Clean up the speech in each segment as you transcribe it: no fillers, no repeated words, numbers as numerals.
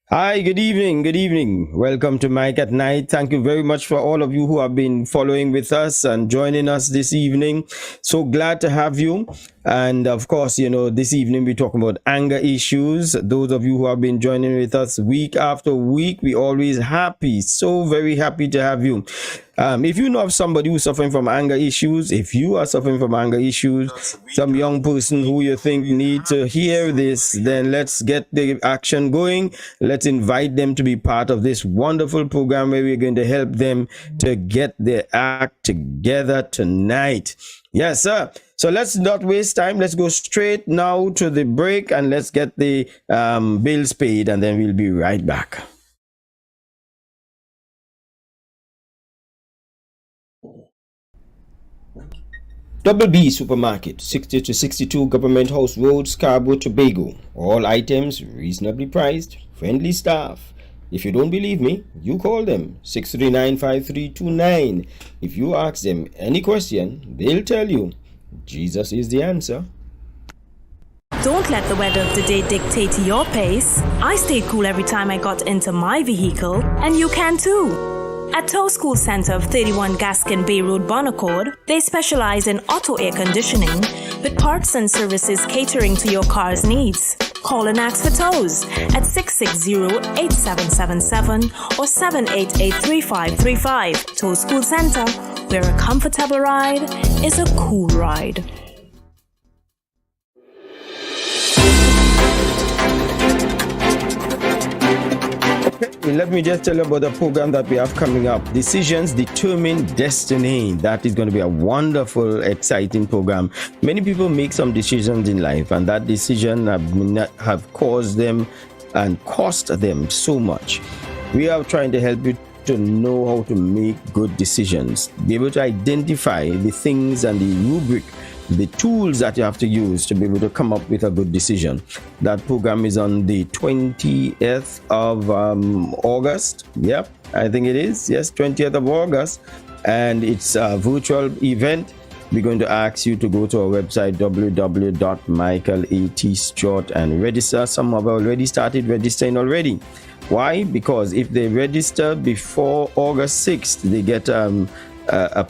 Hi, good evening. Good evening. Welcome to Mike at Night. Thank you very much for all of you who have been following with us and joining us this evening. So glad to have you. And of course, this evening we're talking about anger issues. Those of you who have been joining with us week after week, we always happy, so very happy to have you. If you know of somebody who's suffering from anger issues, if you are suffering from anger issues, some young person who you think need to hear this, then let's get the action going. Let's invite them to be part of this wonderful program where we're going to help them to get their act together tonight. Yes, sir. So let's not waste time. Let's go straight now to the break and let's get the bills paid, and then we'll be right back. Double B Supermarket, 60 to 62 Government House Road, Scarborough, Tobago. All items reasonably priced, friendly staff. If you don't believe me, you call them 639-5329. If you ask them any question, they'll tell you. Jesus is the answer. Don't let the weather of the day dictate your pace. I stayed cool every time I got into my vehicle, and you can too. At Tow School Center of 31 Gaskin Bay Road, Bonaccord, they specialize in auto air conditioning with parts and services catering to your car's needs. Call and ask for tows at 660-8777 or 788-3535. Tow School Center, where a comfortable ride is a cool ride. Let me just tell you about the program that we have coming up. Decisions Determine Destiny. That is going to be a wonderful, exciting program. Many people make some decisions in life, and that decision have caused them and cost them so much. We are trying to help you to know how to make good decisions, be able to identify the things and the rubric, the tools that you have to use to be able to come up with a good decision. That program is on the 20th of August. Yep, I think it is. Yes, 20th of August. And it's a virtual event. We're going to ask you to go to our website, www.michaelatstewart, and register. Some have already started registering already. Why? Because if they register before August 6th, they get a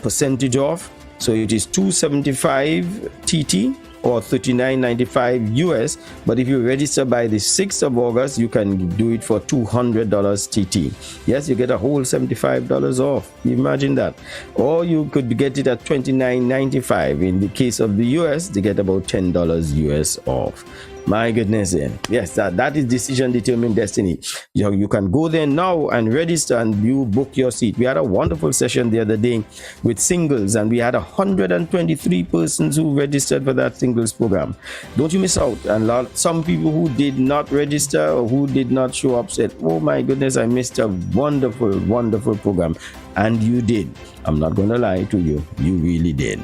percentage off. So it is $275 TT or $39.95 US. But if you register by the 6th of August, you can do it for $200 TT. Yes, you get a whole $75 off. Imagine that. Or you could get it at $29.95. In the case of the US, they get about $10 US off. My goodness, yes, that is Decision Determine Destiny. You can go there now and register, and you book your seat. We had a wonderful session the other day with singles, and we had 123 persons who registered for that singles program. Don't you miss out. And some people who did not register or who did not show up said, oh my goodness, I missed a wonderful, wonderful program. And you did. I'm not going to lie to you. You really did.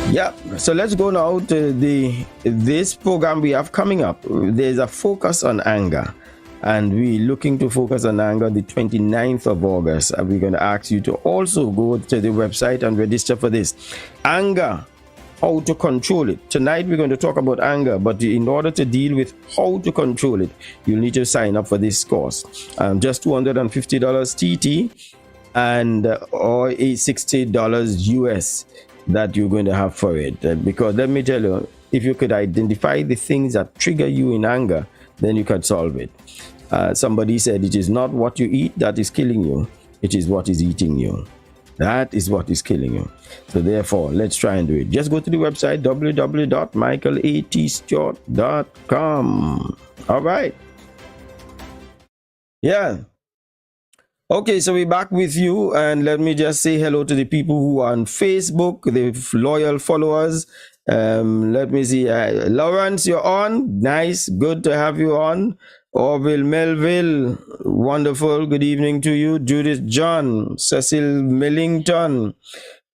Yeah, so let's go now to this program we have coming up. There's a focus on anger, and we're looking to focus on anger the 29th of August. And we're going to ask you to also go to the website and register for this. Anger, how to control it. Tonight we're going to talk about anger, but in order to deal with how to control it, you'll need to sign up for this course. Just $250 TT and or $60 US. That you're going to have for it. Because let me tell you, if you could identify the things that trigger you in anger, then you can solve it. Somebody said it is not what you eat that is killing you, it is what is eating you. That is what is killing you. So therefore, let's try and do it. Just go to the website www.michaelatstewart.com. All right. Yeah. Okay, so we're back with you, and let me just say hello to the people who are on Facebook, the loyal followers. Let me see. Lawrence, you're on. Nice. Good to have you on. Orville Melville, wonderful. Good evening to you. Judith John, Cecil Millington.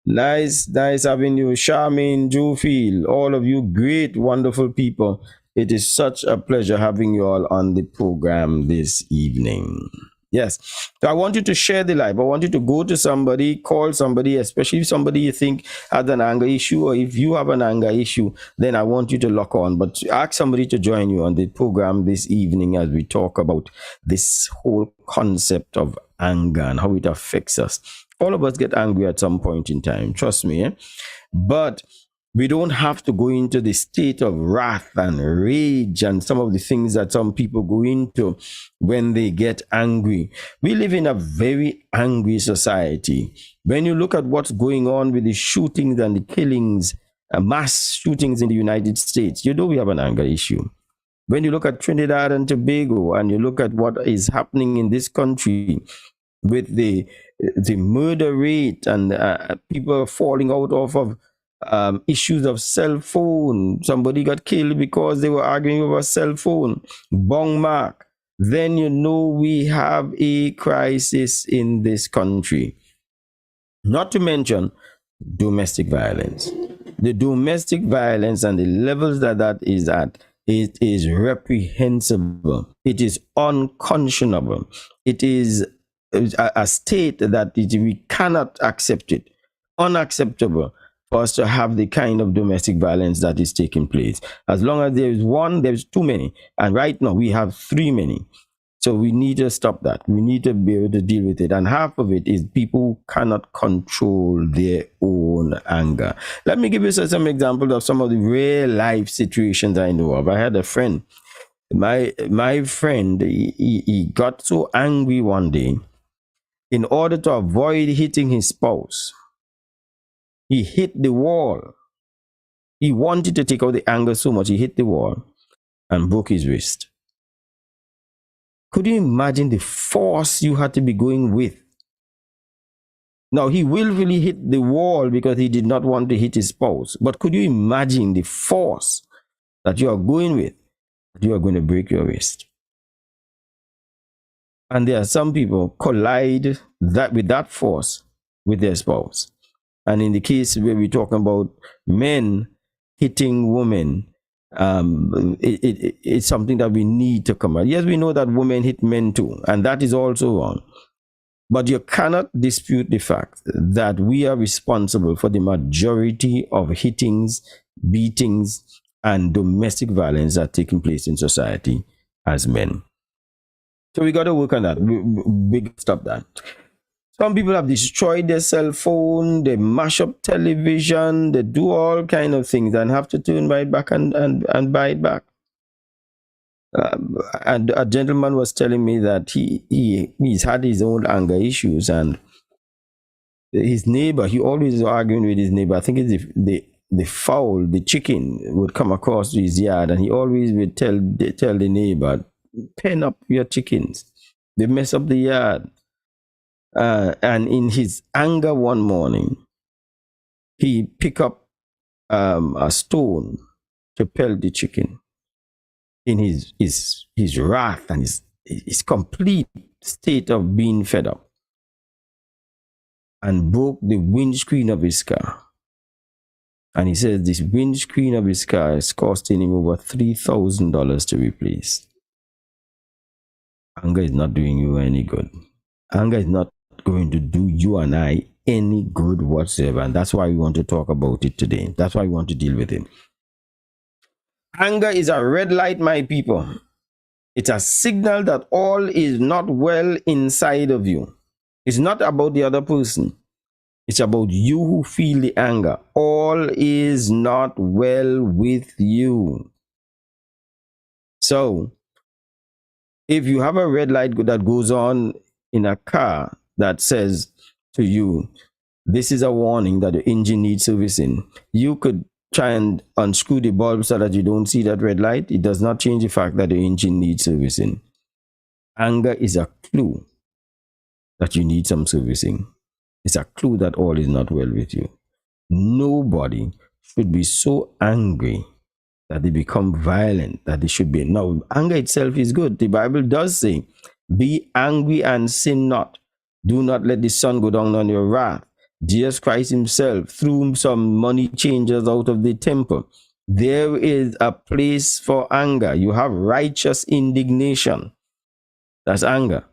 Nice having you. Charmaine Jewfield, all of you great, wonderful people. It is such a pleasure having you all on the program this evening. Yes. So I want you to share the life. I want you to go to somebody, call somebody, especially if somebody you think has an anger issue, or if you have an anger issue, then I want you to lock on. But ask somebody to join you on the program this evening as we talk about this whole concept of anger and how it affects us. All of us get angry at some point in time. Trust me. But we don't have to go into the state of wrath and rage and some of the things that some people go into when they get angry. We live in a very angry society. When you look at what's going on with the shootings and the killings, mass shootings in the United States, you know we have an anger issue. When you look at Trinidad and Tobago and you look at what is happening in this country with the murder rate and people falling out of issues of cell phone. Somebody got killed because they were arguing over a cell phone. Bong mark. Then you know we have a crisis in this country. Not to mention domestic violence. The domestic violence and the levels that is at, it is reprehensible. It is unconscionable. It is a state that we cannot accept it. Unacceptable for us to have the kind of domestic violence that is taking place. As long as there is one, there's too many. And right now we have three many. So we need to stop that. We need to be able to deal with it. And half of it is people who cannot control their own anger. Let me give you some examples of some of the real life situations I know of. I had a friend. My friend, he got so angry one day. In order to avoid hitting his spouse, he hit the wall. He wanted to take out the anger so much, he hit the wall and broke his wrist. Could you imagine the force you had to be going with? Now, he willfully hit the wall because he did not want to hit his spouse. But could you imagine the force that you are going with? You are going to break your wrist. And there are some people collide with that force with their spouse. And in the case where we're talking about men hitting women, it's something that we need to come out. Yes, we know that women hit men too, and that is also wrong. But you cannot dispute the fact that we are responsible for the majority of hittings, beatings, and domestic violence that are taking place in society as men. So we got to work on that. We stop that. Some people have destroyed their cell phone, they mash up television, they do all kind of things and have to turn right back and buy it back. And a gentleman was telling me that he's had his own anger issues, and his neighbor, he always is arguing with his neighbor. I think it's the fowl, the chicken would come across to his yard, and he always would tell the neighbor, pen up your chickens. They mess up the yard. And in his anger one morning, he picked up a stone to pelt the chicken. In his wrath and his complete state of being fed up, and broke the windscreen of his car. And he says this windscreen of his car is costing him over $3,000 to replace. Anger is not doing you any good. Anger is not going to do you and I any good whatsoever. And that's why we want to talk about it today. That's why we want to deal with it. Anger is a red light, my people. It's a signal that all is not well inside of you. It's not about the other person. It's about you who feel the anger. All is not well with you. So, if you have a red light that goes on in a car that says to you, this is a warning that the engine needs servicing, you could try and unscrew the bulb so that you don't see that red light. It does not change the fact that the engine needs servicing. Anger is a clue that you need some servicing. It's a clue that all is not well with you. Nobody should be so angry that they become violent, that they should be. Now, anger itself is good. The Bible does say, be angry and sin not. Do not let the sun go down on your wrath. Jesus Christ himself threw some money changers out of the temple. There is a place for anger. You have righteous indignation. That's anger.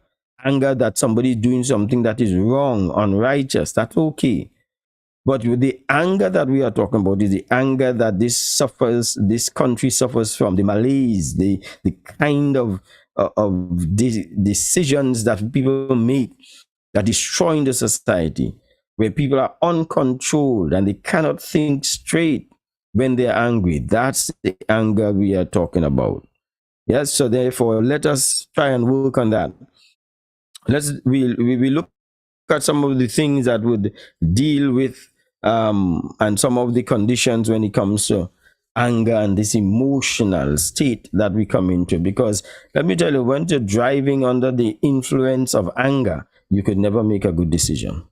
anger that somebody is doing something that is wrong, unrighteous. That's okay. But with the anger that we are talking about is the anger that this country suffers from, the malaise, the kind of decisions that people make that destroying the society, where people are uncontrolled and they cannot think straight when they're angry. That's the anger we are talking about. Yes, so therefore, let us try and work on that. We look at some of the things that would deal with and some of the conditions when it comes to anger and this emotional state that we come into. Because let me tell you, when you're driving under the influence of anger, you could never make a good decision.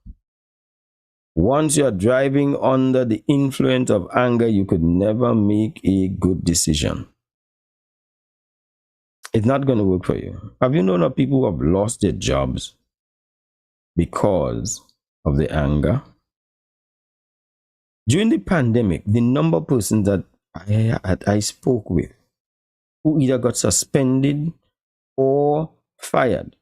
Once you're driving under the influence of anger, you could never make a good decision. It's not going to work for you. Have you known of people who have lost their jobs because of the anger? During the pandemic, the number of persons that I spoke with who either got suspended or fired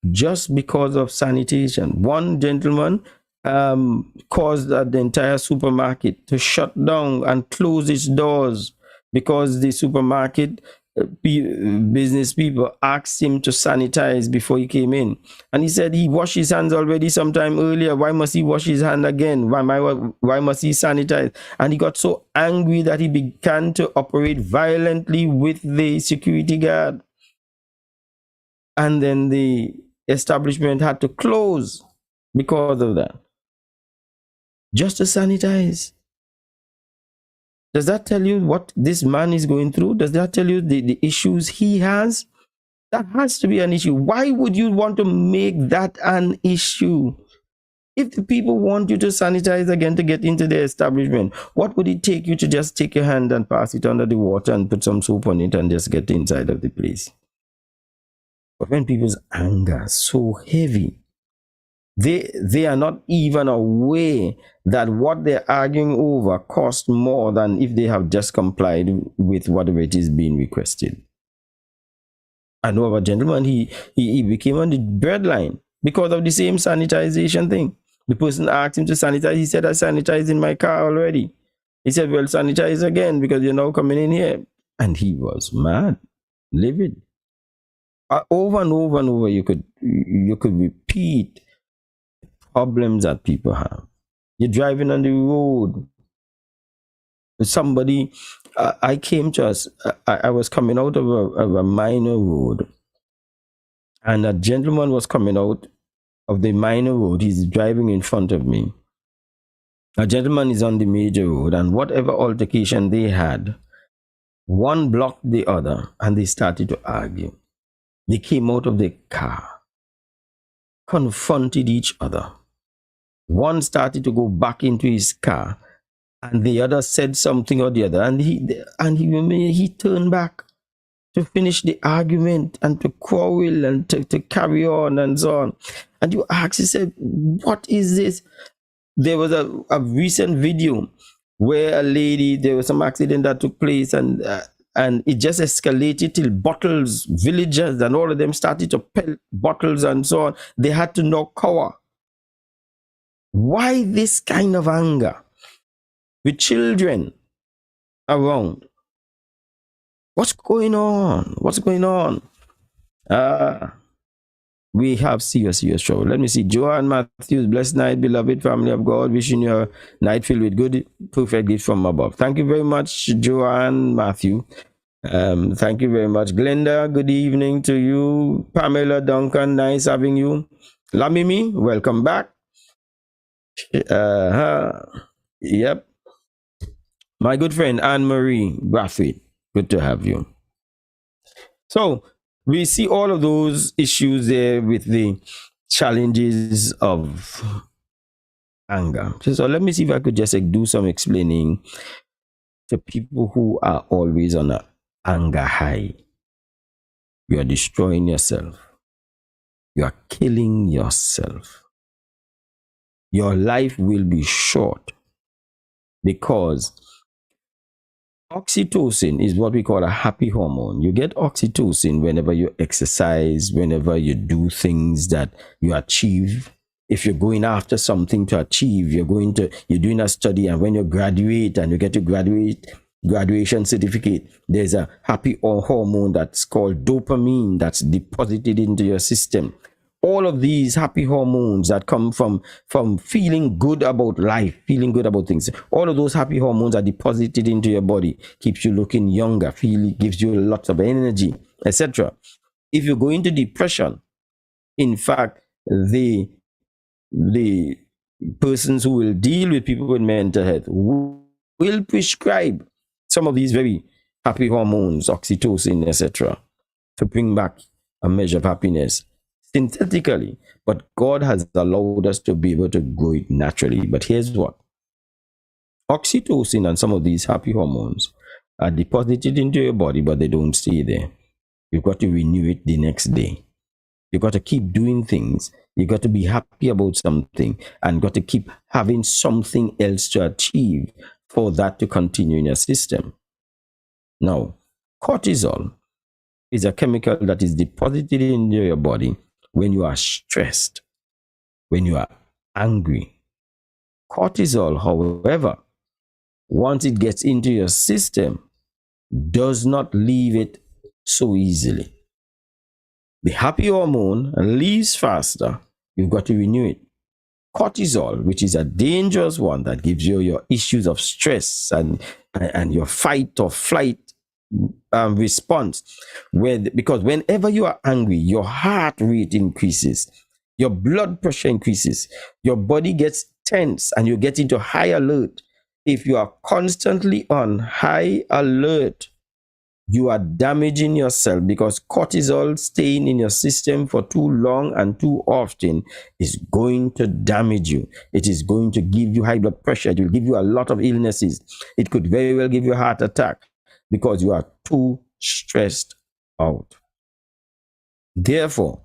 just because of sanitation. One gentleman caused the entire supermarket to shut down and close its doors because the supermarket business people asked him to sanitize before he came in, and he said he washed his hands already sometime earlier. Why must he wash his hand again? Why must he sanitize? And he got so angry that he began to operate violently with the security guard, and then the establishment had to close because of that, just to sanitize. Does that tell you what this man is going through? Does that tell you the issues he has? That has to be an issue. Why would you want to make that an issue? If the people want you to sanitize again to get into the establishment, what would it take you to just take your hand and pass it under the water and put some soap on it and just get inside of the place? But when people's anger is so heavy, they are not even aware that what they're arguing over costs more than if they have just complied with whatever it is being requested. I know of a gentleman, he became on the breadline because of the same sanitization thing. The person asked him to sanitize. He said, I sanitized in my car already. He said, well, sanitize again because you're now coming in here. And he was mad, livid. Over and over and over, you could repeat problems that people have. You're driving on the road. Somebody, I came to us, I was coming out of a minor road, and a gentleman was coming out of the minor road. He's driving in front of me. A gentleman is on the major road, and whatever altercation they had, one blocked the other, and they started to argue. They came out of the car, confronted each other. One started to go back into his car, and the other said something or the other, and he turned back to finish the argument and to quarrel and to carry on and so on. And you ask, he said, what is this? There was a recent video where a lady, there was some accident that took place, and it just escalated till bottles, villagers, and all of them started to pelt bottles and so on. They had to now cover. Why this kind of anger with children around? What's going on? What's going on? We have serious trouble. Let me see. Joanne Matthews, blessed night, beloved family of God. Wishing you a night filled with good, perfect gifts from above. Thank you very much, Joanne Matthew. Thank you very much. Glenda, good evening to you. Pamela Duncan, nice having you. Lamimi, welcome back. Yep. My good friend Anne-Marie Brathwaite, good to have you. So we see all of those issues there with the challenges of anger. So let me see if I could just do some explaining to people who are always on an anger high. You are destroying yourself. You are killing yourself. Your life will be short because Oxytocin is what we call a happy hormone. You get oxytocin whenever you exercise, whenever you do things that you achieve. If you're going after something to achieve, you're doing a study, and when you graduate and you get to graduation certificate, there's a happy hormone that's called dopamine that's deposited into your system. All of these happy hormones that come from feeling good about life, feeling good about things, all of those happy hormones are deposited into your body, keeps you looking younger, gives you lots of energy, etc. If you go into depression, in fact, the persons who will deal with people with mental health will prescribe some of these very happy hormones, oxytocin, etc., to bring back a measure of happiness synthetically. But God has allowed us to be able to grow it naturally. But here's what: oxytocin and some of these happy hormones are deposited into your body, but they don't stay there. You've got to renew it the next day. You got to keep doing things. You got to be happy about something, and got to keep having something else to achieve for that to continue in your system. Now, cortisol is a chemical that is deposited in your body when you are stressed, when you are angry. Cortisol, however, once it gets into your system, does not leave it so easily. The happy hormone leaves faster. You've got to renew it. Cortisol, which is a dangerous one that gives you your issues of stress and your fight or flight response, because whenever you are angry, your heart rate increases, your blood pressure increases, your body gets tense, and you get into high alert. If you are constantly on high alert, you are damaging yourself, because cortisol staying in your system for too long and too often is going to damage you. It is going to give you high blood pressure. It will give you a lot of illnesses. It could very well give you a heart attack because you are too stressed out. Therefore,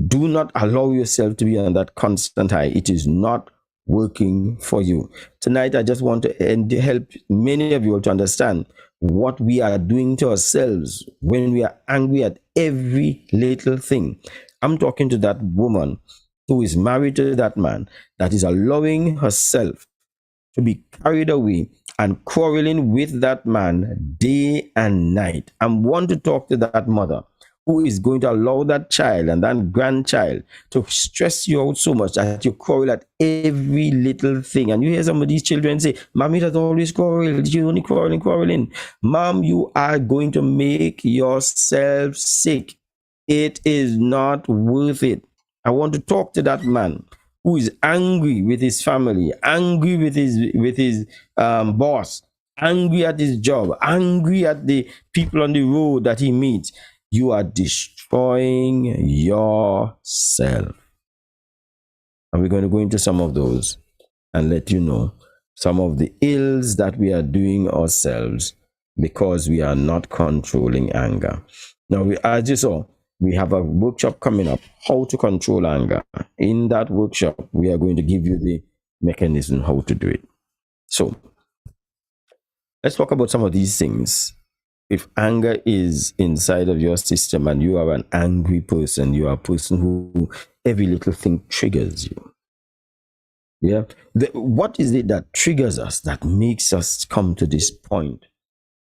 do not allow yourself to be on that constant high. It is not working for you. Tonight, I just want to help many of you to understand what we are doing to ourselves when we are angry at every little thing. I'm talking to that woman who is married to that man that is allowing herself to be carried away and quarreling with that man day and night. I want to talk to that mother who is going to allow that child and that grandchild to stress you out so much that you quarrel at every little thing. And you hear some of these children say, Mommy does always quarrel. She's only quarreling. Mom, you are going to make yourself sick. It is not worth it. I want to talk to that man who is angry with his family, angry with his boss, angry at his job, angry at the people on the road that he meets. You are destroying yourself. And we're going to go into some of those and let you know some of the ills that we are doing ourselves because we are not controlling anger. Now, as you saw, we have a workshop coming up, how to control anger. In that workshop, we are going to give you the mechanism how to do it. So let's talk about some of these things. If anger is inside of your system and you are an angry person, you are a person who every little thing triggers you. Yeah. What is it that triggers us, that makes us come to this point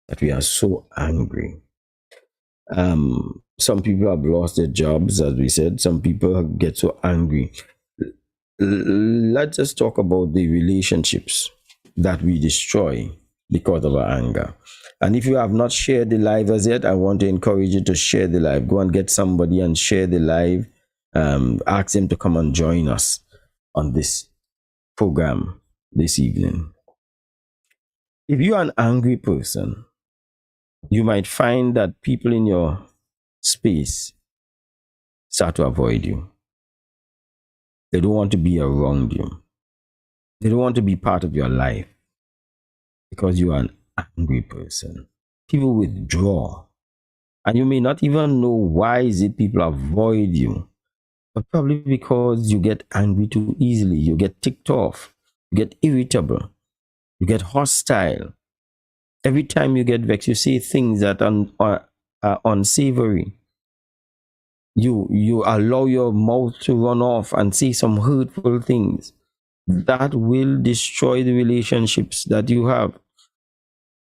that we are so angry? Some people have lost their jobs, as we said. Some people get so angry. Let's just talk about the relationships that we destroy because of our anger. And if you have not shared the live as yet, I want to encourage you to share the live. Go and get somebody and share the live. Ask them to come and join us on this program this evening. If you are an angry person, you might find that people in your space start to avoid you. They don't want to be around you. They don't want to be part of your life because you are an angry person. People withdraw. And you may not even know why is it people avoid you. But probably because you get angry too easily. You get ticked off. You get irritable. You get hostile. Every time you get vexed, you say things that are unsavory. You allow your mouth to run off and say some hurtful things that will destroy the relationships that you have.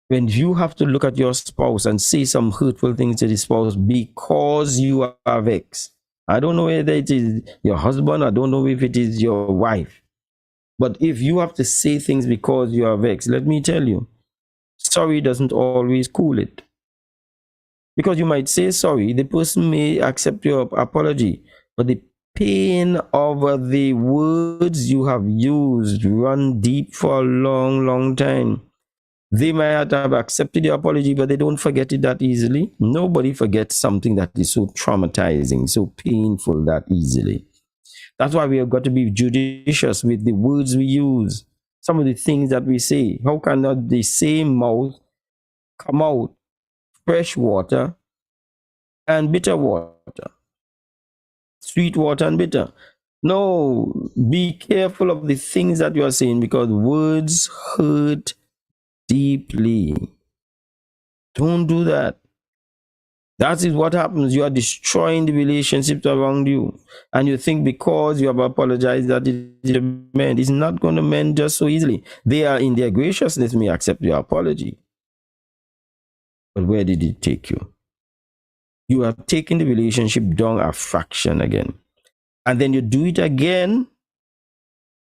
When you have to look at your spouse and say some hurtful things to the spouse because you are vexed, I don't know whether it is your husband, I don't know if it is your wife, but if you have to say things because you are vexed, let me tell you, sorry doesn't always cool it. Because you might say sorry, the person may accept your apology, but the pain of the words you have used run deep for a long, long time. They might have accepted your apology, but they don't forget it that easily. Nobody forgets something that is so traumatizing, so painful that easily. That's why we have got to be judicious with the words we use, some of the things that we say. How can not the same mouth come out fresh water and bitter water? Sweet water and bitter. No, be careful of the things that you are saying because words hurt deeply. Don't do that. That is what happens. You are destroying the relationships around you. And you think because you have apologized that it is mend. It's not going to mend just so easily. They are in their graciousness may accept your apology. But where did it take you? You have taken the relationship down a fraction again. And then you do it again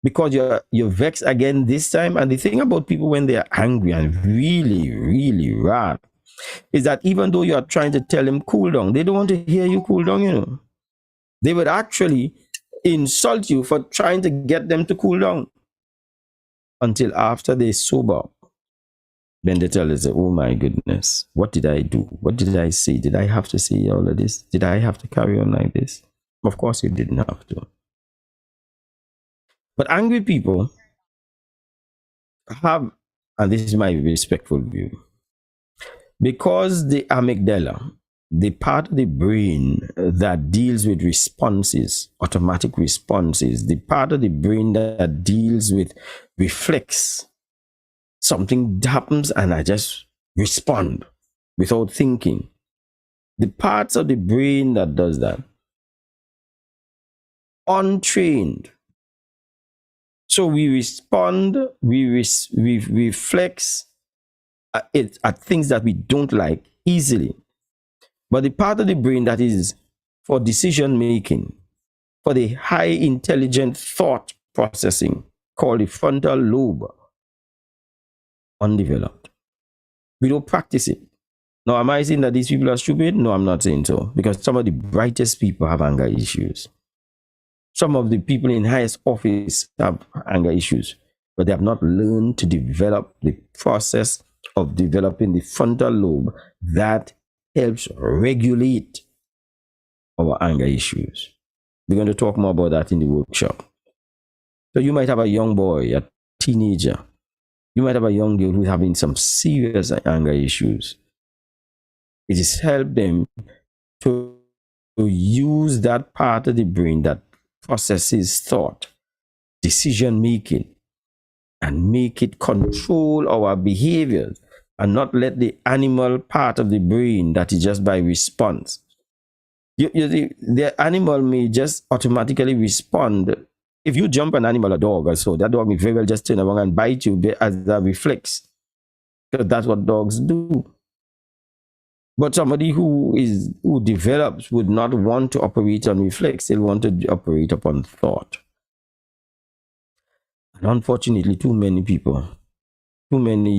because you're vexed again this time. And the thing about people when they are angry and really, really wrath is that even though you are trying to tell them cool down, they don't want to hear you cool down, you know. They would actually insult you for trying to get them to cool down until after they sober. Then they tell us, oh my goodness, what did I do? What did I say? Did I have to say all of this? Did I have to carry on like this? Of course you didn't have to. But angry people have, and this is my respectful view, because the amygdala, the part of the brain that deals with responses, automatic responses, the part of the brain that deals with reflex, something happens and I just respond without thinking. The parts of the brain that does that, untrained. So we respond, we reflex at things that we don't like easily. But the part of the brain that is for decision making, for the high intelligent thought processing, called the frontal lobe, undeveloped. We don't practice it. Now, am I saying that these people are stupid? No, I'm not saying so. Because some of the brightest people have anger issues. Some of the people in highest office have anger issues, but they have not learned to develop the process of developing the frontal lobe that helps regulate our anger issues. We're going to talk more about that in the workshop. So you might have a young boy, a teenager. You might have a young girl who's having some serious anger issues. It has helped them to use that part of the brain that processes thought, decision making, and make it control our behaviors and not let the animal part of the brain that is just by response. The animal may just automatically respond. If you jump an animal, a dog or so, that dog may very well just turn around and bite you as a reflex. Because that's what dogs do. But somebody who develops would not want to operate on reflex. They'll want to operate upon thought. And unfortunately, too many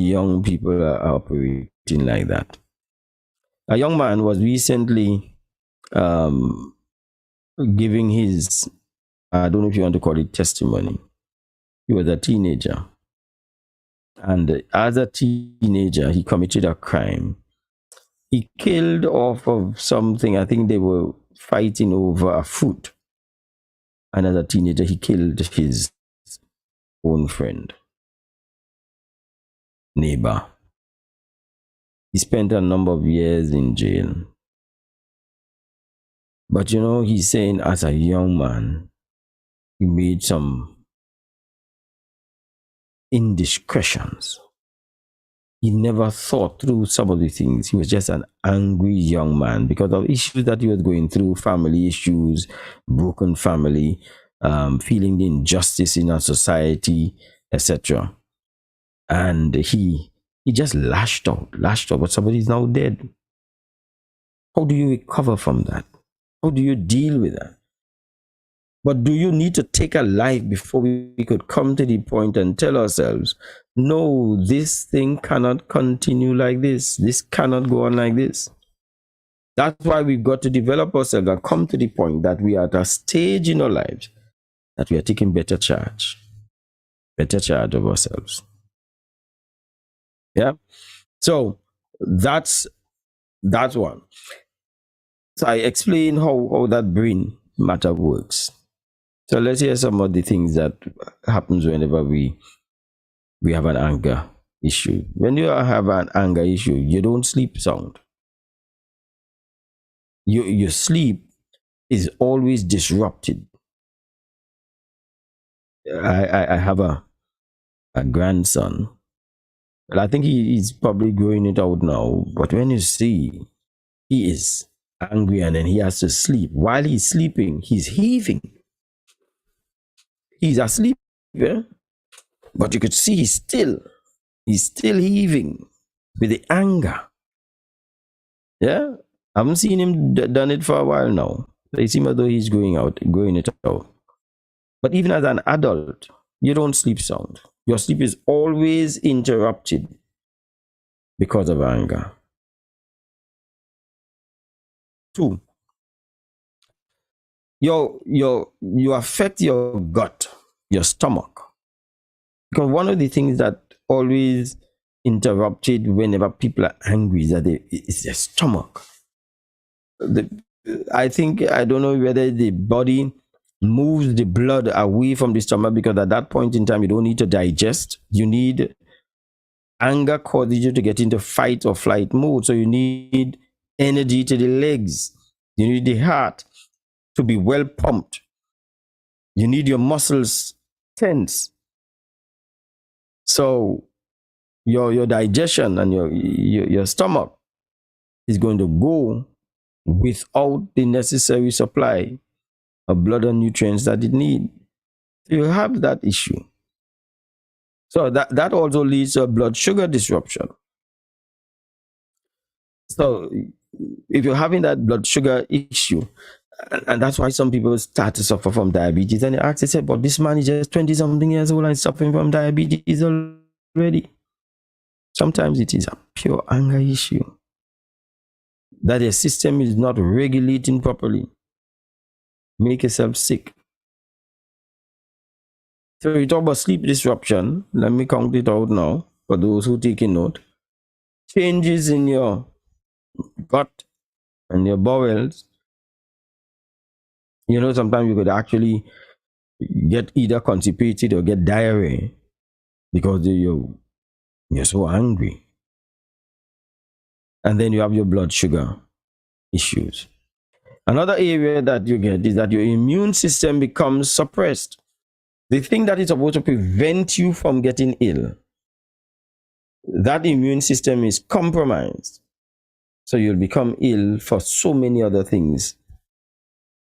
young people are operating like that. A young man was recently giving his, I don't know if you want to call it testimony. He was a teenager. And as a teenager, he committed a crime. He killed off of something. I think they were fighting over a fruit. And as a teenager, he killed his own friend, neighbor. He spent a number of years in jail. But you know, he's saying as a young man, he made some indiscretions He never thought through some of the things. He was just an angry young man because of issues that he was going through, family issues, broken family, feeling the injustice in our society, etc. And he just lashed out, but somebody's now dead. How do you recover from that? How do you deal with that? But do you need to take a life before we could come to the point and tell ourselves, no, this thing cannot continue like this. This cannot go on like this. That's why we've got to develop ourselves and come to the point that we are at a stage in our lives that we are taking better charge of ourselves. Yeah. So that's one. So I explain how that brain matter works. So let's hear some of the things that happens whenever we have an anger issue. When you have an anger issue, you don't sleep sound. Your sleep is always disrupted. I have a grandson. Well, I think he's probably growing it out now. But when you see he is angry and then he has to sleep, while he's sleeping, he's heaving. He's asleep, yeah? But you could see he's still heaving with the anger. Yeah, I haven't seen him done it for a while now. It seems as though he's growing it out. But even as an adult, you don't sleep sound. Your sleep is always interrupted because of anger. 2, you affect your gut, your stomach. Because one of the things that always interrupted whenever people are angry is that it's their stomach. I don't know whether the body moves the blood away from the stomach, because at that point in time you don't need to digest. You need anger causes you to get into fight or flight mode, so you need energy to the legs. You need the heart to be well pumped. You need your muscles tense. So your digestion and your stomach is going to go without the necessary supply of blood and nutrients that it needs. You have that issue. So that also leads to a blood sugar disruption. So if you're having that blood sugar issue, and that's why some people start to suffer from diabetes, and they ask, they say, but this man is just 20-something years old and suffering from diabetes already. Sometimes it is a pure anger issue, that your system is not regulating properly. Make yourself sick. So you talk about sleep disruption. Let me count it out now for those who taking note. Changes in your gut and your bowels. You know, sometimes you could actually get either constipated or get diarrhea because you're so angry. And then you have your blood sugar issues. Another area that you get is that your immune system becomes suppressed. The thing that is supposed to prevent you from getting ill, that immune system is compromised. So you'll become ill for so many other things,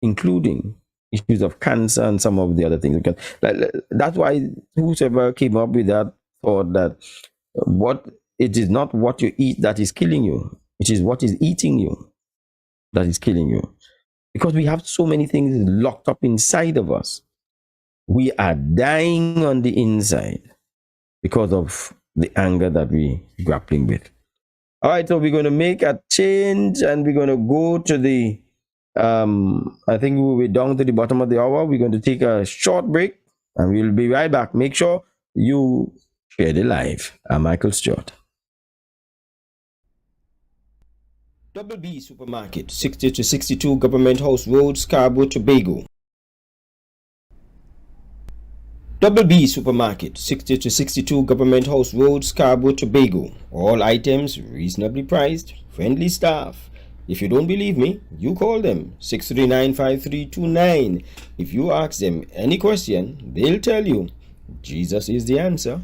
including issues of cancer and some of the other things. That's why whoever came up with that thought that it is not what you eat that is killing you, it is what is eating you that is killing you. Because we have so many things locked up inside of us. We are dying on the inside because of the anger that we're grappling with. All right, so we're going to make a change and we're going to go to the, I think we're down to the bottom of the hour. We're going to take a short break and we'll be right back. Make sure you share the live. I'm Michael Stewart. Double B Supermarket, 60 to 62 Government House Road, Scarborough, Tobago. Double B Supermarket, 60 to 62 Government House Road, Scarborough, Tobago. All items reasonably priced, friendly staff. If you don't believe me, you call them 639-5329. If you ask them any question, they'll tell you Jesus is the answer.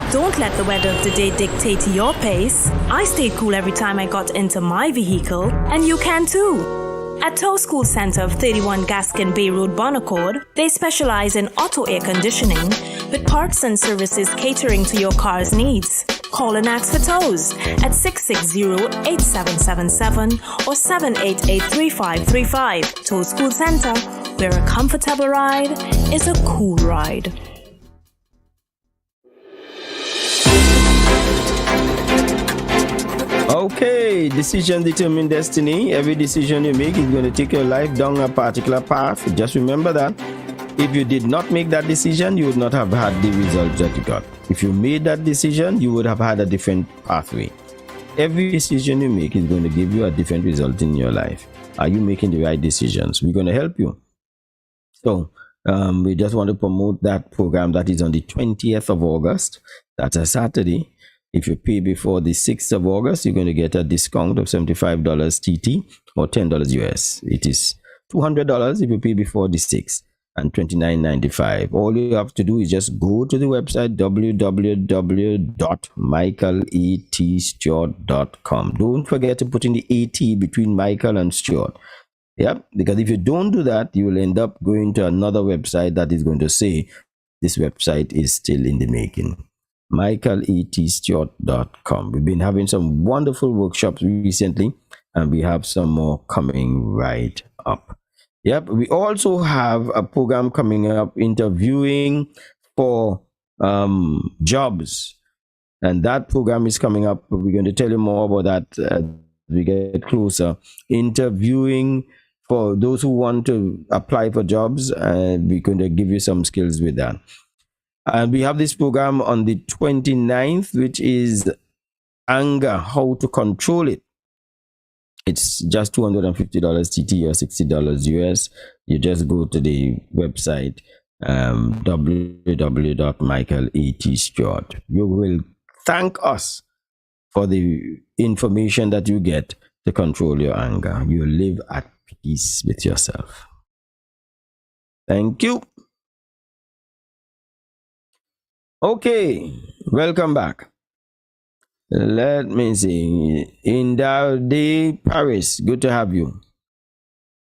Don't let the weather of the day dictate your pace. I stayed cool every time I got into my vehicle, and you can too. At Tow School Center of 31 Gaskin Bay Road, Bonaccord, they specialize in auto air conditioning with parts and services catering to your car's needs. Call and ask for tows at 660-8777 or 788-3535. Tow School Center, where a comfortable ride is a cool ride. Okay, decision determine destiny. Every decision you make is going to take your life down a particular path. Just remember that. If you did not make that decision, you would not have had the results that you got. If you made that decision, you would have had a different pathway. Every decision you make is going to give you a different result in your life. Are you making the right decisions? We're going to help you. So we just want to promote that program that is on the 20th of August. That's a Saturday. If you pay before the 6th of August, you're going to get a discount of $75 TT or $10 US. It is $200 if you pay before the 6th and $29.95. All you have to do is just go to the website www.michaeletstewart.com. Don't forget to put in the AT between Michael and Stewart. Yep, because if you don't do that, you will end up going to another website that is going to say this website is still in the making. michaeletstewart.com. We've been having some wonderful workshops recently, and we have some more coming right up. Yep, we also have a program coming up, interviewing for jobs, and that program is coming up. We're going to tell you more about that as we get closer. Interviewing for those who want to apply for jobs, and we're going to give you some skills with that. And we have this program on the 29th, which is anger, how to control it. It's just $250 TT or $60 US. You just go to the website, www.michaeletstewart. You will thank us for the information that you get to control your anger. You live at peace with yourself. Thank you. Okay, welcome back. Let me see. Indalde Paris, good to have you.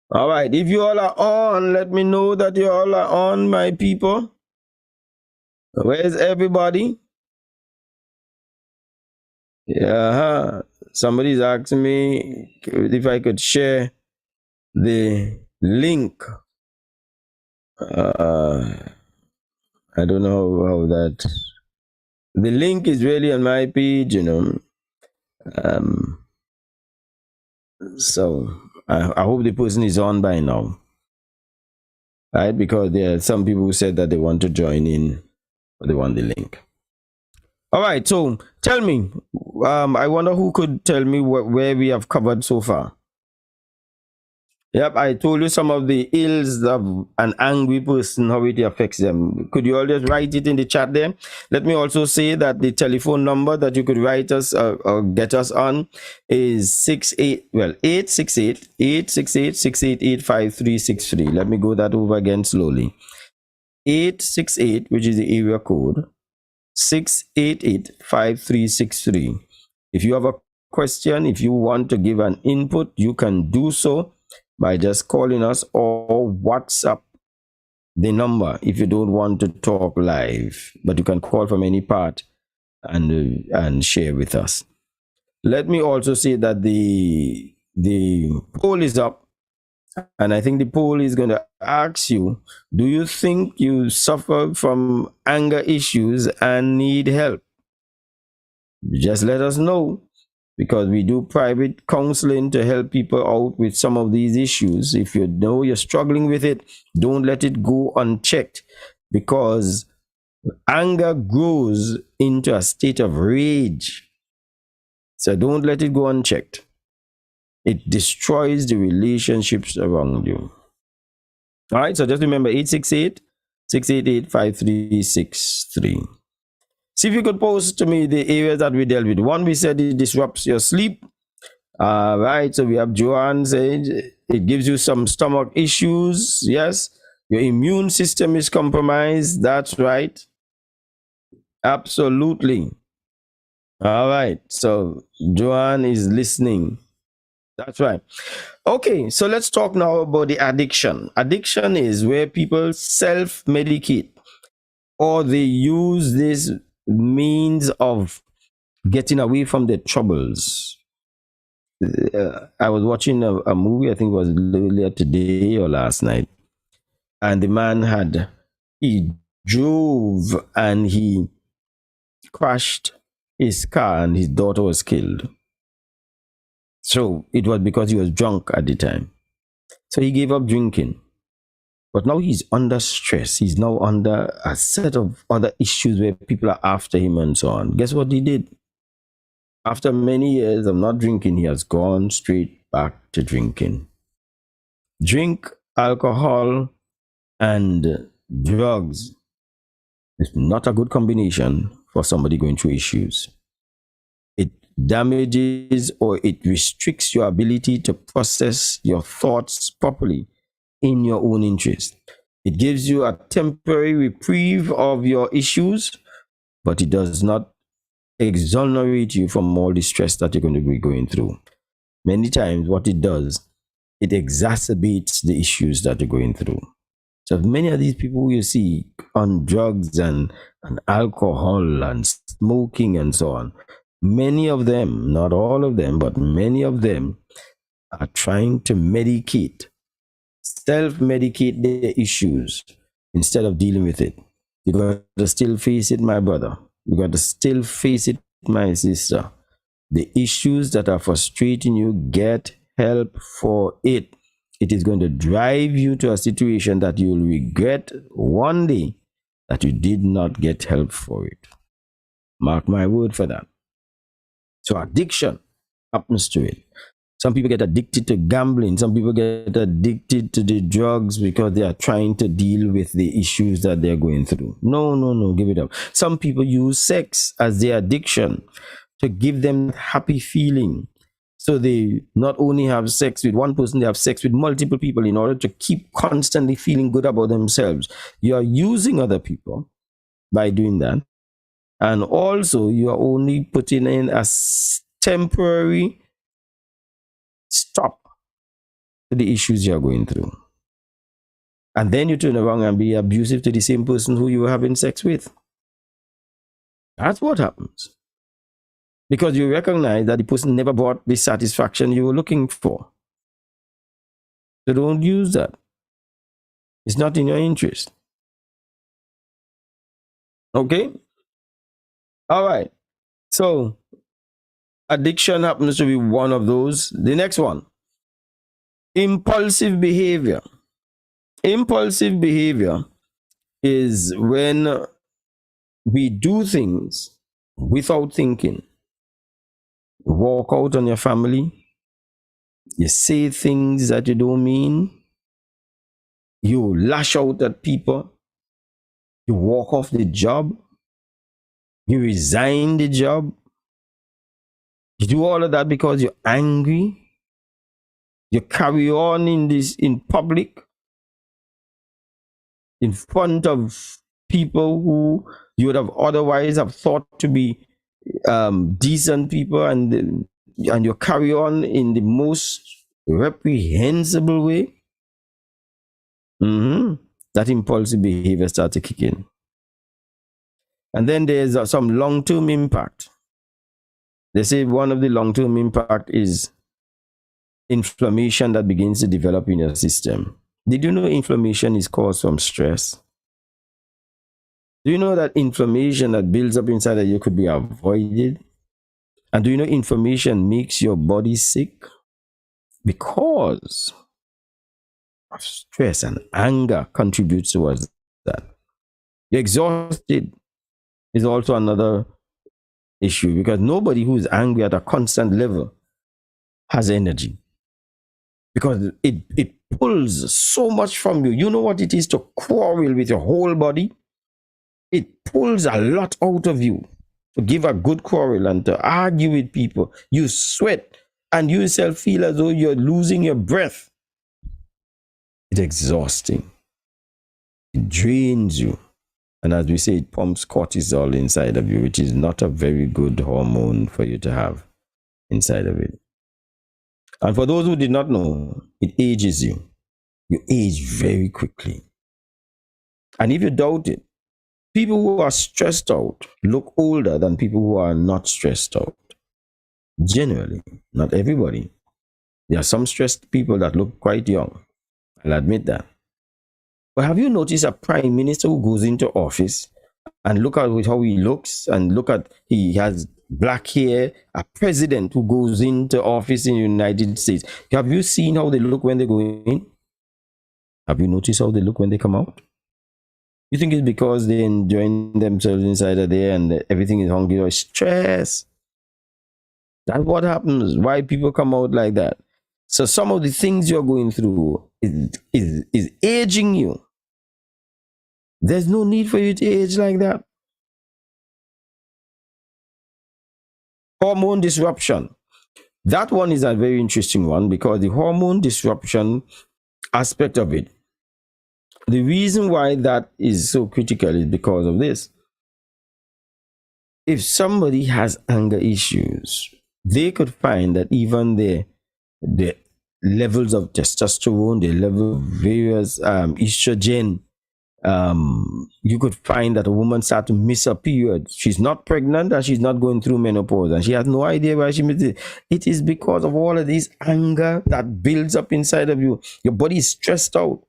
All right, if you all are on, let me know that you all are on, my people. Where's everybody? Yeah, somebody's asking me if I could share the link. I don't know how that. The link is really on my page, you know. So I hope the person is on by now, right? Because there are some people who said that they want to join in, but they want the link. All right. So tell me, I wonder who could tell me where we have covered so far. Yep, I told you some of the ills of an angry person, how it affects them. Could you all just write it in the chat there? Let me also say that the telephone number that you could write us or get us on is 868-688-5363. Let me go that over again slowly. 868, which is the area code, 688-5363. If you have a question, if you want to give an input, you can do so by just calling us or WhatsApp the number if you don't want to talk live, but you can call from any part and share with us. Let me also say that the poll is up, and I think the poll is going to ask you, do you think you suffer from anger issues and need help? Just let us know, because we do private counseling to help people out with some of these issues. If you know you're struggling with it, don't let it go unchecked, because anger grows into a state of rage. So don't let it go unchecked. It destroys the relationships around you. All right, so just remember 868-688-5363. See if you could post to me the areas that we dealt with. One, we said it disrupts your sleep. Right, so we have Joanne saying it gives you some stomach issues. Yes, your immune system is compromised. That's right. Absolutely. All right. So Joanne is listening. That's right. Okay, so let's talk now about the addiction. Addiction is where people self medicate or they use this means of getting away from their troubles. I was watching a movie, I think it was earlier today or last night, and the man he drove and he crashed his car and his daughter was killed. So it was because he was drunk at the time. So he gave up drinking. But now he's under stress. He's now under a set of other issues where people are after him and so on. Guess what he did? After many years of not drinking, he has gone straight back to drinking. Drink, alcohol, and drugs is not a good combination for somebody going through issues. It damages or it restricts your ability to process your thoughts properly in your own interest. It gives you a temporary reprieve of your issues, but it does not exonerate you from all the stress that you're going to be going through. Many times, what it does, it exacerbates the issues that you're going through. So many of these people you see on drugs and alcohol and smoking and so on, many of them, not all of them, but many of them are trying to self-medicate their issues instead of dealing with it. You got to still face it, my brother. You got to still face it, my sister. The issues that are frustrating you, get help for it. It is going to drive you to a situation that you will regret one day that you did not get help for it. Mark my word for that. So addiction happens to it. Some people get addicted to gambling. Some people get addicted to the drugs because they are trying to deal with the issues that they're going through. No, give it up. Some people use sex as their addiction to give them happy feeling. So they not only have sex with one person, they have sex with multiple people in order to keep constantly feeling good about themselves. You are using other people by doing that. And also you are only putting in a temporary stop to the issues you're going through. And then you turn around and be abusive to the same person who you were having sex with. That's what happens. Because you recognize that the person never brought the satisfaction you were looking for. So don't use that. It's not in your interest. Okay? All right. So addiction happens to be one of those. The next one, impulsive behavior. Impulsive behavior is when we do things without thinking. You walk out on your family, you say things that you don't mean, you lash out at people, you walk off the job, you resign the job, you do all of that because you're angry. You carry on in public, in front of people who you would have otherwise have thought to be decent people, and you carry on in the most reprehensible way. That impulsive behavior starts to kick in. And then there's some long-term impact. They say one of the long-term impact is inflammation that begins to develop in your system. Did you know inflammation is caused from stress? Do you know that inflammation that builds up inside of you could be avoided? And do you know inflammation makes your body sick? Because of stress and anger contributes towards that. You're exhausted is also another issue, because nobody who is angry at a constant level has energy, because it pulls so much from you. You know what it is to quarrel with your whole body? It pulls a lot out of you to give a good quarrel and to argue with people. You sweat and you yourself feel as though you're losing your breath. It's exhausting. It drains you. And as we say, it pumps cortisol inside of you, which is not a very good hormone for you to have inside of it. And for those who did not know, it ages you. You age very quickly. And if you doubt it, people who are stressed out look older than people who are not stressed out. Generally, not everybody. There are some stressed people that look quite young. I'll admit that. But have you noticed a prime minister who goes into office and look at how he looks and look at he has black hair, a president who goes into office in the United States? Have you seen how they look when they go in? Have you noticed how they look when they come out? You think it's because they're enjoying themselves inside of there and everything is hungry or stress? That's what happens. Why people come out like that. So some of the things you're going through is aging you. There's no need for you to age like that. Hormone disruption. That one is a very interesting one because the hormone disruption aspect of it, the reason why that is so critical is because of this. If somebody has anger issues, they could find that even the levels of testosterone, the level of various estrogen, you could find that a woman starts to miss a period. She's not pregnant and she's not going through menopause and she has no idea why she missed it. It is because of all of this anger that builds up inside of you. Your body is stressed out.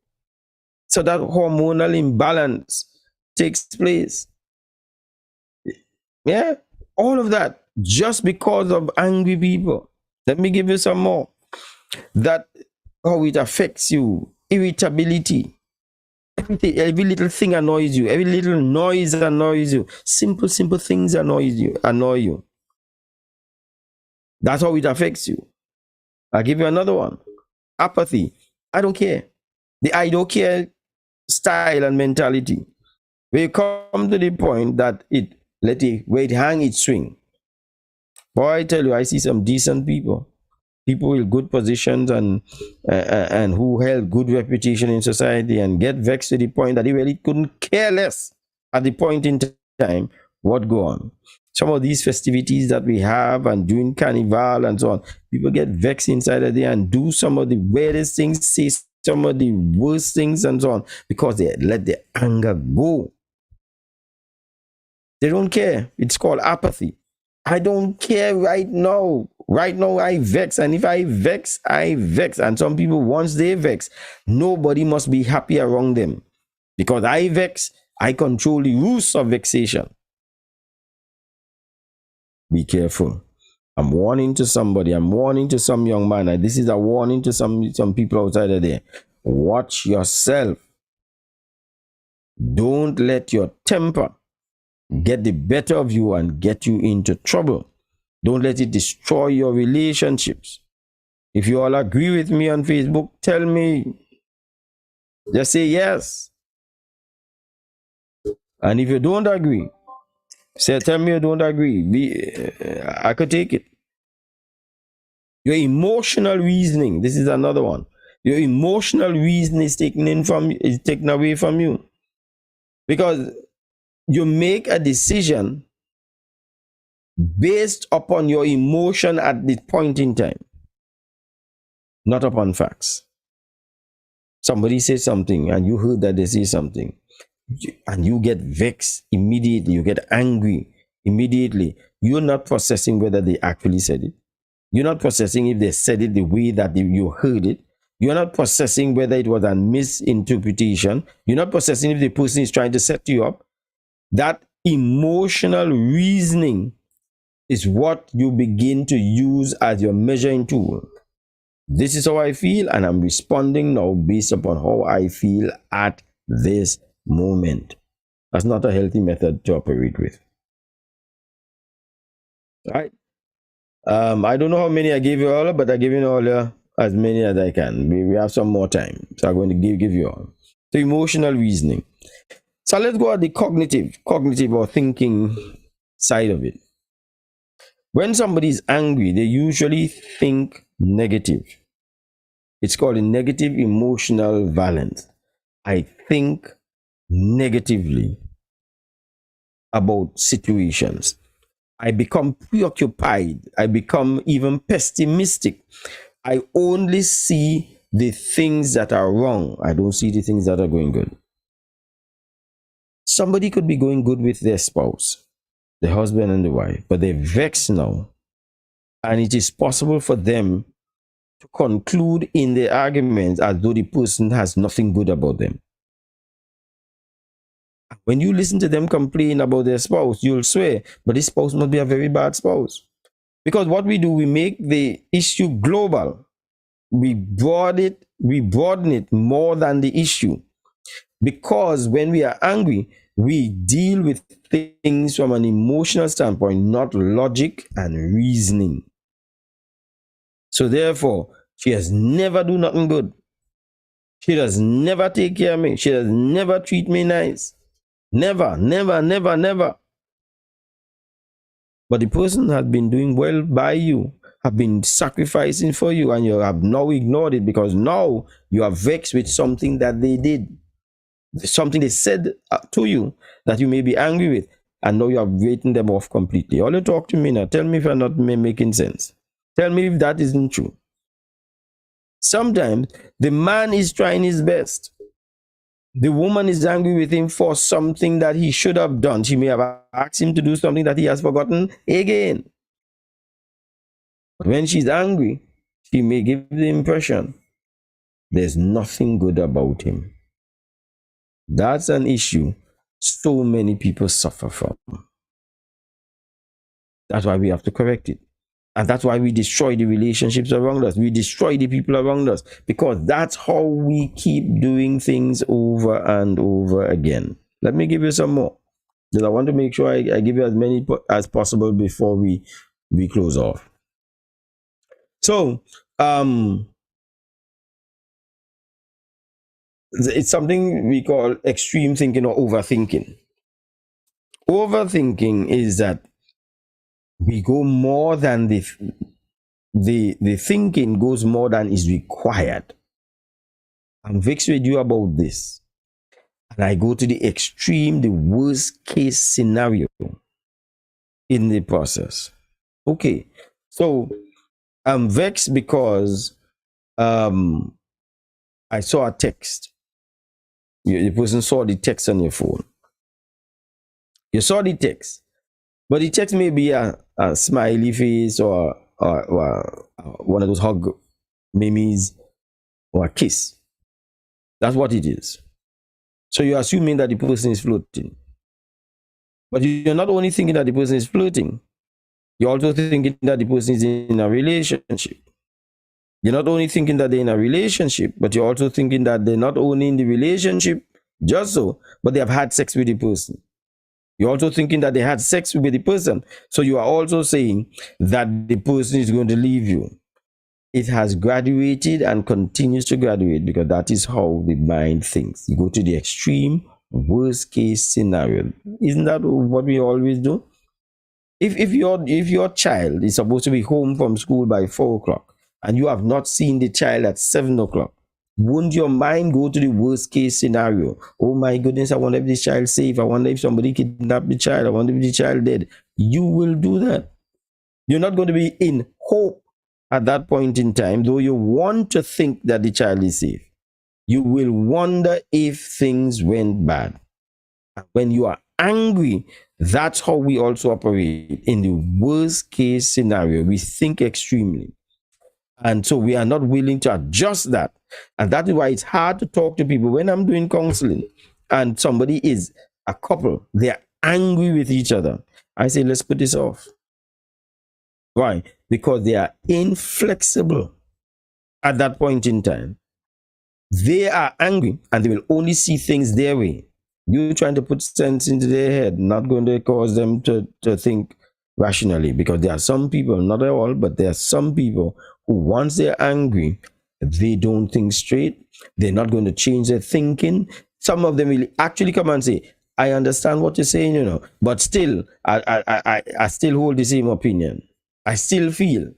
So that hormonal imbalance takes place. Yeah, all of that just because of angry people. Let me give you some more. That how it affects you. Irritability. Every little thing annoys you. Every little noise annoys you. Simple things annoy you. That's how it affects you. I'll give you another one. Apathy. I don't care. The I don't care style and mentality. Where you come to the point that where it hang, it swing. Boy, I tell you, I see some decent people with good positions and who held good reputation in society and get vexed to the point that he really couldn't care less at the point in time what go on. Some of these festivities that we have and doing carnival and so on, people get vexed inside of there and do some of the weirdest things, say some of the worst things and so on because they let their anger go. They don't care. It's called apathy. I don't care right now. Right now, I vex. And if I vex, I vex. And some people, once they vex, nobody must be happy around them. Because I vex, I control the roots of vexation. Be careful. I'm warning to somebody. I'm warning to some young man. And this is a warning to some people outside of there. Watch yourself. Don't let your temper get the better of you and get you into trouble. Don't let it destroy your relationships. If you all agree with me on Facebook, tell me. Just say yes. And if you don't agree, tell me you don't agree. I could take it. Your emotional reasoning. This is another one. Your emotional reason is taken away from you. Because you make a decision based upon your emotion at the point in time, not upon facts. Somebody says something and you heard that they say something and you get vexed immediately, you get angry immediately. You're not processing whether they actually said it. You're not processing if they said it the way that you heard it. You're not processing whether it was a misinterpretation. You're not processing if the person is trying to set you up. That emotional reasoning is what you begin to use as your measuring tool. This is how I feel, and I'm responding now based upon how I feel at this moment. That's not a healthy method to operate with. All right. I don't know how many I gave you all, but I give you all as many as I can. We have some more time, so I'm going to give you all. So emotional reasoning. So let's go at the cognitive or thinking side of it. When somebody is angry, they usually think negative. It's called a negative emotional valence. I think negatively. about situations. I become preoccupied. I become even pessimistic. I only see the things that are wrong. I don't see the things that are going good. Somebody could be going good with their spouse, the husband and the wife, but they're vexed now. And it is possible for them to conclude in the argument as though the person has nothing good about them. When you listen to them complain about their spouse, you'll swear, but this spouse must be a very bad spouse. Because what we do, we make the issue global. We broaden it more than the issue. Because when we are angry, we deal with things from an emotional standpoint, not logic and reasoning. So therefore, she has never do nothing good. She does never take care of me. She does never treat me nice. Never, never, never, never. But the person has been doing well by you, have been sacrificing for you, and you have now ignored it because now you are vexed with something that they did, something they said to you that you may be angry with, and now you are writing them off completely. All you talk to me now, tell me if I'm not making sense. Tell me if that isn't true. Sometimes the man is trying his best. The woman is angry with him for something that he should have done. She may have asked him to do something that he has forgotten again. But when she's angry, she may give the impression there's nothing good about him. That's an issue so many people suffer from. That's why we have to correct it. And that's why we destroy the relationships around us. We destroy the people around us because that's how we keep doing things over and over again. Let me give you some more. Because I want to make sure I give you as many as possible before we close off. So, it's something we call extreme thinking or overthinking. Overthinking is that we go more than the thinking goes more than is required. I'm vexed with you about this. And I go to the extreme, the worst case scenario in the process. Okay. So I'm vexed because I saw a text. The person saw the text on your phone. You saw the text. But the text may be a smiley face or one of those hug memes or a kiss. That's what it is. So you're assuming that the person is flirting. But you're not only thinking that the person is flirting, you're also thinking that the person is in a relationship. You're not only thinking that they're in a relationship, but you're also thinking that they're not only in the relationship, just so, but they have had sex with the person. You're also thinking that they had sex with the person. So you are also saying that the person is going to leave you. It has graduated and continues to graduate because that is how the mind thinks. You go to the extreme, worst case scenario. Isn't that what we always do? If your child is supposed to be home from school by 4 o'clock and you have not seen the child at 7 o'clock, won't your mind go to the worst case scenario? Oh my goodness, I wonder if this child's safe. I wonder if somebody kidnapped the child. I wonder if the child dead. You will do that. You're not going to be in hope at that point in time, though you want to think that the child is safe. You will wonder if things went bad. When you are angry, that's how we also operate. In the worst case scenario, we think extremely. And so we are not willing to adjust that. And that is why it's hard to talk to people. When I'm doing counseling and somebody is a couple, they're angry with each other, I say, let's put this off. Why? Because they are inflexible at that point in time. They are angry and they will only see things their way. You're trying to put sense into their head, not going to cause them to think rationally, because there are some people, not all, but there are some people who, once they're angry, they don't think straight. They're not going to change their thinking. Some of them will actually come and say, I understand what you're saying, but still, I still hold the same opinion. I still feel,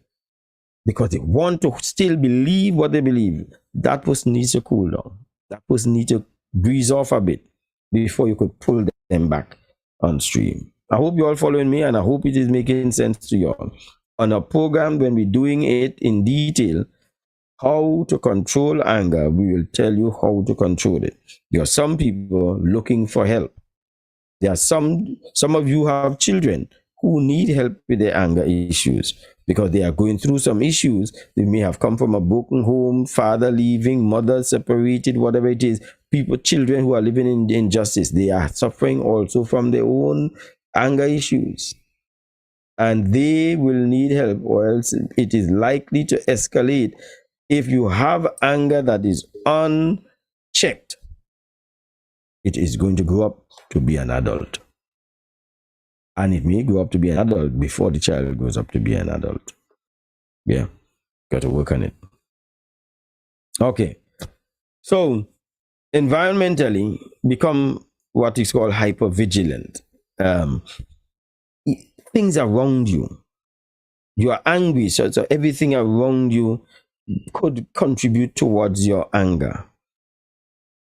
because they want to still believe what they believe. That person needs to cool down. That person needs to breeze off a bit before you could pull them back on stream. I hope you all following me, and I hope it is making sense to you all. On a program, when we're doing it in detail, how to control anger, we will tell you how to control it. There are some people looking for help. There are some of you have children who need help with their anger issues because they are going through some issues. They may have come from a broken home, father leaving, mother separated, whatever it is. People, children who are living in injustice, they are suffering also from their own anger issues. And they will need help, or else it is likely to escalate. If you have anger that is unchecked, it is going to grow up to be an adult. And it may grow up to be an adult before the child grows up to be an adult. Yeah, got to work on it. Okay, so environmentally, become what is called hypervigilant. Things around you, you are angry, so everything around you could contribute towards your anger.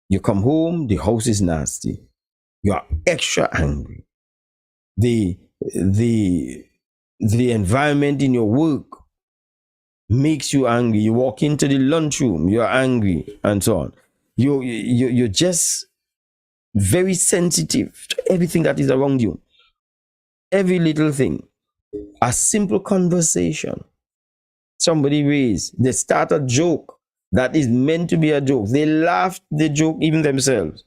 You come home, the house is nasty. You are extra angry. The environment in your work makes you angry. You walk into the lunchroom, you're angry, and so on. You're just very sensitive to everything that is around you. Every little thing. A simple conversation. Somebody raised, they start a joke that is meant to be a joke. They laugh the joke even themselves.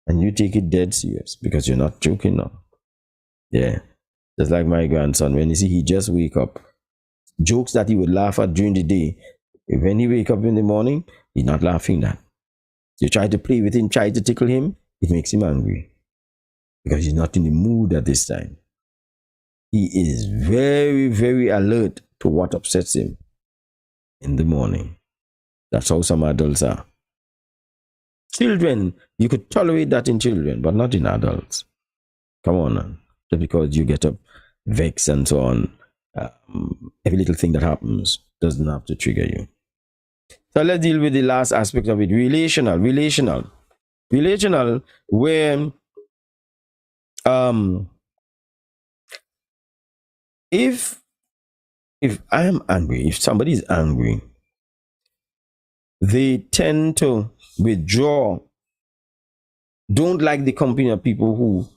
And you take it dead serious because you're not joking now. Yeah. Just like my grandson, when you see he just wake up, jokes that he would laugh at during the day, when he wake up in the morning, he's not laughing at. You try to play with him, try to tickle him, it makes him angry because he's not in the mood at this time. He is very, very alert to what upsets him in the morning. That's how some adults are. Children, you could tolerate that in children, but not in adults. Come on, man. Just because you get up vexed and so on, every little thing that happens doesn't have to trigger you. So let's deal with the last aspect of it. Relational, where if I am angry, if somebody is angry, they tend to withdraw, don't like the company of people who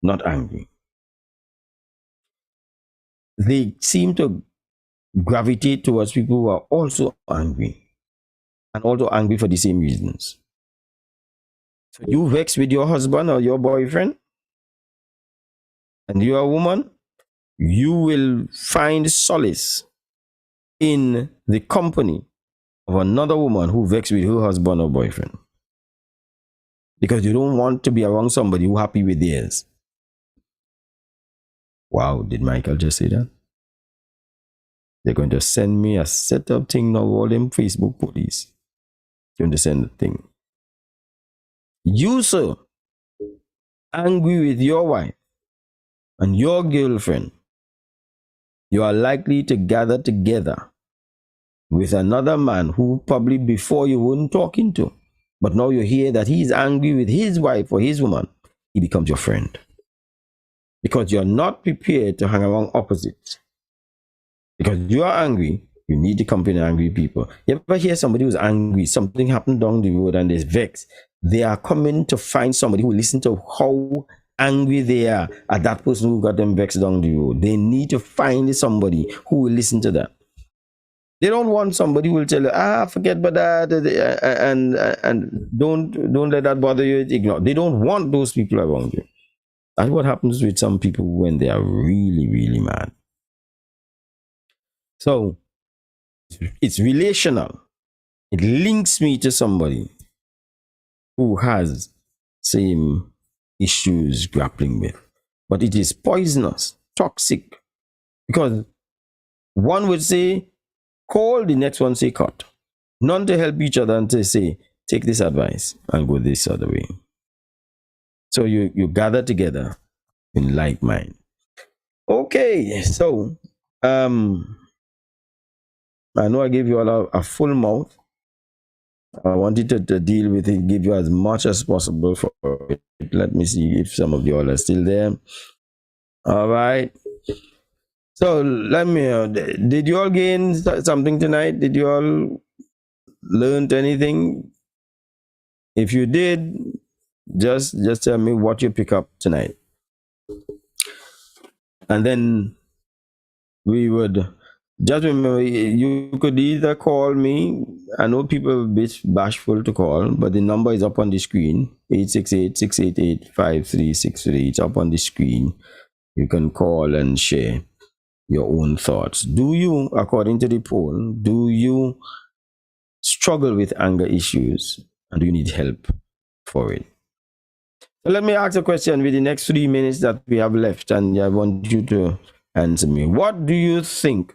not angry. They seem to gravitate towards people who are also angry and also angry for the same reasons. So you vex with your husband or your boyfriend and you're a woman, you will find solace in the company of another woman who vexed with her husband or boyfriend, because you don't want to be around somebody who happy with theirs. Wow, did Michael just say that? They're going to send me a setup thing now, all them Facebook police. They're going to send the thing. You, sir, angry with your wife and your girlfriend, you are likely to gather together with another man who probably before you weren't talking to, but now you hear that he's angry with his wife or his woman, he becomes your friend. Because you're not prepared to hang around opposites. Because you are angry, you need the company of angry people. You ever hear somebody who's angry, something happened down the road and they're vexed? They are coming to find somebody who will listen to how angry they are at that person who got them vexed down the road. They need to find somebody who will listen to that. They don't want somebody who will tell you, forget about that, and don't let that bother you. Ignore. They don't want those people around you. That's what happens with some people when they are really, really mad. So it's relational. It links me to somebody who has same issues grappling with. But it is poisonous, toxic. Because one would say, call, the next one say cut. None to help each other and to say, take this advice and go this other way. So you gather together in like mind. Okay, so I know I gave you all a full mouth, I wanted to deal with it, give you as much as possible for it. Let me see if some of you all are still there. All right. So let me. Did you all gain something tonight? Did you all learn anything? If you did, just tell me what you pick up tonight, and then we would just remember you could either call me. I know people are a bit bashful to call, but the number is up on the screen, 868-688-5363. It's up on the screen. You can call and share your own thoughts. Do you, according to the poll, do you struggle with anger issues, and do you need help for it? So let me ask a question with the next 3 minutes that we have left, and I want you to answer me. What do you think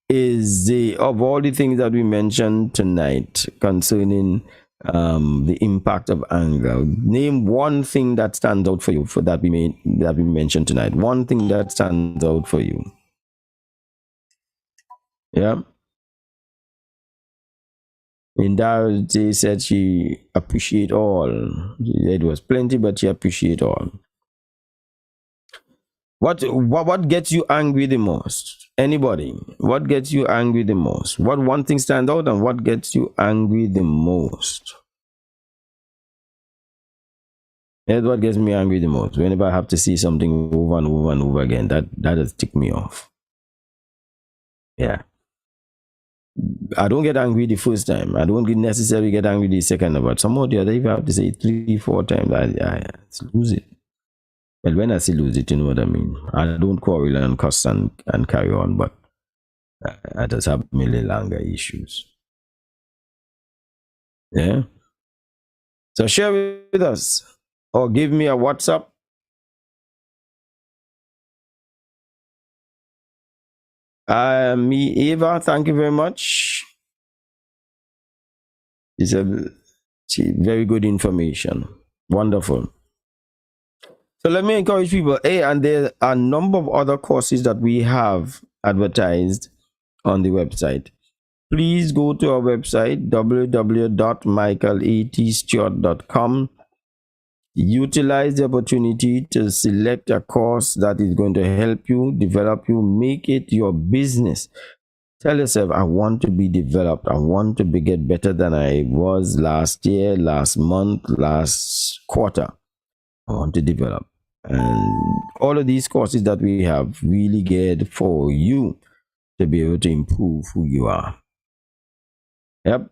is of all the things that we mentioned tonight concerning the impact of anger? Name one thing that stands out for you that we mentioned tonight. One thing that stands out for you. Yeah. Indar said she appreciate all. It was plenty, but she appreciate all. What gets you angry the most? Anybody? What gets you angry the most? What one thing stand out, and what gets you angry the most? That's what gets me angry the most. Whenever I have to see something over and over and over again, that has ticked me off. Yeah. I don't get angry the first time. I don't necessarily get angry the second, but some of the other, if I have to say it 3-4 times, I lose it. Well, when I say lose it, you know what I mean. I don't quarrel and cuss and carry on, but I just have my little anger issues. Yeah. So share with us, or give me a WhatsApp. Me, Eva, thank you very much. It's very good information. Wonderful. So let me encourage people. And there are a number of other courses that we have advertised on the website. Please go to our website, www.michaelatstewart.com. Utilize the opportunity to select a course that is going to help you, develop you, make it your business. Tell yourself, I want to be developed. I want to get better than I was last year, last month, last quarter. I want to develop. And all of these courses that we have really geared for you to be able to improve who you are. Yep.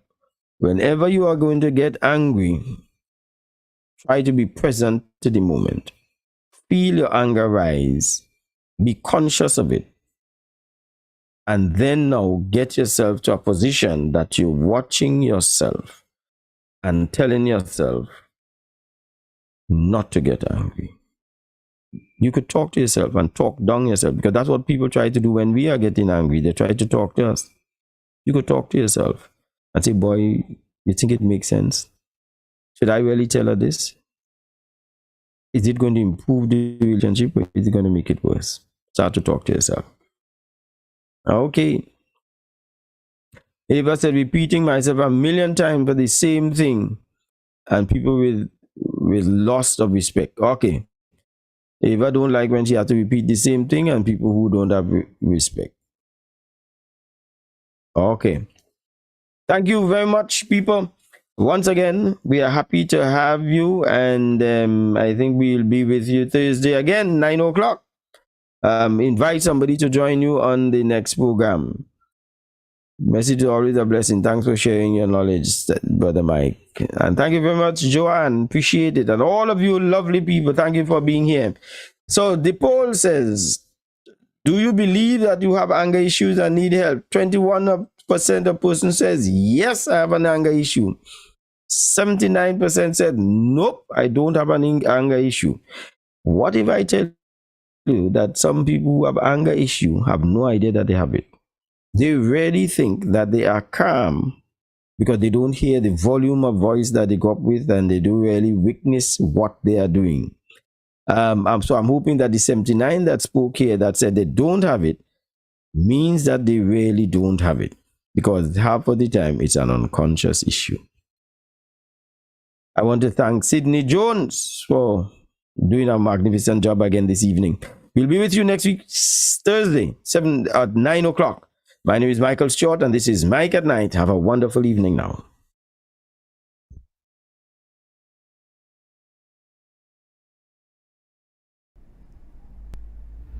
Whenever you are going to get angry, try to be present to the moment. Feel your anger rise. Be conscious of it. And then now get yourself to a position that you're watching yourself and telling yourself not to get angry. You could talk to yourself and talk down yourself, because that's what people try to do when we are getting angry. They try to talk to us. You could talk to yourself and say, boy, you think it makes sense? Should I really tell her this? Is it going to improve the relationship, or is it going to make it worse? Start to talk to yourself. Okay. Eva said, repeating myself 1,000,000 times for the same thing, and people with loss of respect. Okay. Eva don't like when she has to repeat the same thing, and people who don't have respect. Okay. Thank you very much, people. Once again, we are happy to have you, and I think we'll be with you Thursday again, 9 o'clock. Invite somebody to join you on the next program. Message is always a blessing. Thanks for sharing your knowledge, Brother Mike. And thank you very much, Joanne. Appreciate it. And all of you lovely people, thank you for being here. So the poll says, do you believe that you have anger issues and need help? 21% of person says, yes, I have an anger issue. 79% said, nope, I don't have an anger issue. What if I tell you that some people who have anger issue have no idea that they have it? They really think that they are calm because they don't hear the volume of voice that they go up with, and they don't really witness what they are doing. So I'm hoping that the 79 that spoke here that said they don't have it means that they really don't have it. because half of the time it's an unconscious issue. I want to thank Sydney Jones for doing a magnificent job again this evening. We'll be with you next week, Thursday, 9 o'clock. My name is Michael Stewart, and this is Mike at Night. Have a wonderful evening now.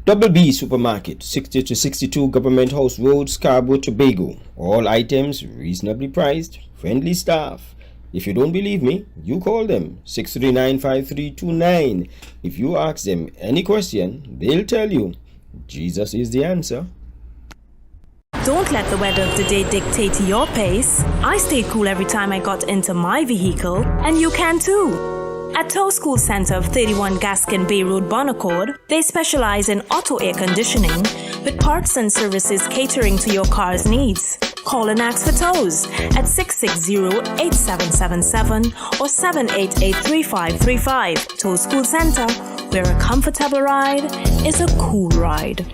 Double B Supermarket, 60 to 62 Government House Road, Scarborough, Tobago. All items reasonably priced, friendly staff. If you don't believe me, you call them 639-5329. If you ask them any question, they'll tell you Jesus is the answer. Don't let the weather of the day dictate your pace. I stayed cool every time I got into my vehicle, and you can too. At Tow School Center of 31 Gaskin Bay Road, Bonaccord, they specialize in auto air conditioning with parts and services catering to your car's needs. Call and ask for tows at 660-8777 or 788-3535. Tow School Center, where a comfortable ride is a cool ride.